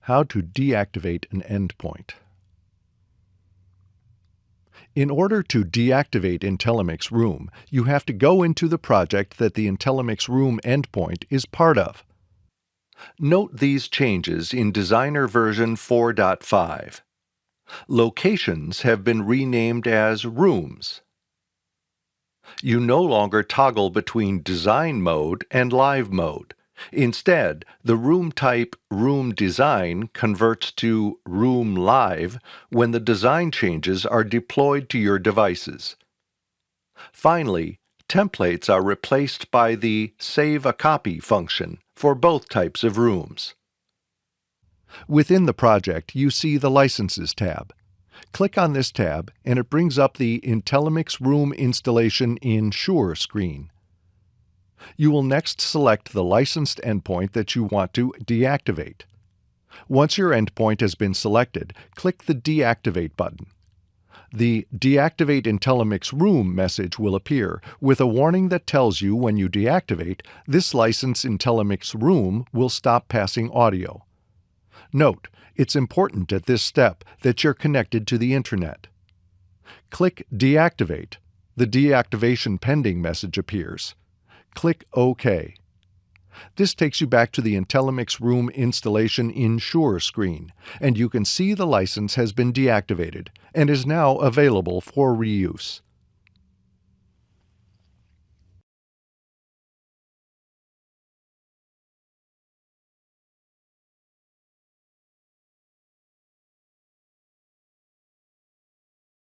How to deactivate an endpoint. In order to deactivate IntelliMix Room, you have to go into the project that the IntelliMix Room endpoint is part of. Note these changes in Designer version 4.5. Locations have been renamed as rooms. You no longer toggle between design mode and live mode. Instead, the room type Room Design converts to Room Live when the design changes are deployed to your devices. Finally, templates are replaced by the Save a Copy function for both types of rooms. Within the project, you see the Licenses tab. Click on this tab and it brings up the IntelliMix Room installation in Shure screen. You will next select the licensed endpoint that you want to deactivate. Once your endpoint has been selected, click the Deactivate button. The Deactivate IntelliMix Room message will appear with a warning that tells you when you deactivate, this license IntelliMix Room will stop passing audio. Note, it's important at this step that you're connected to the Internet. Click Deactivate. The Deactivation Pending message appears. Click OK. This takes you back to the IntelliMix Room installation in Shure screen, and you can see the license has been deactivated and is now available for reuse.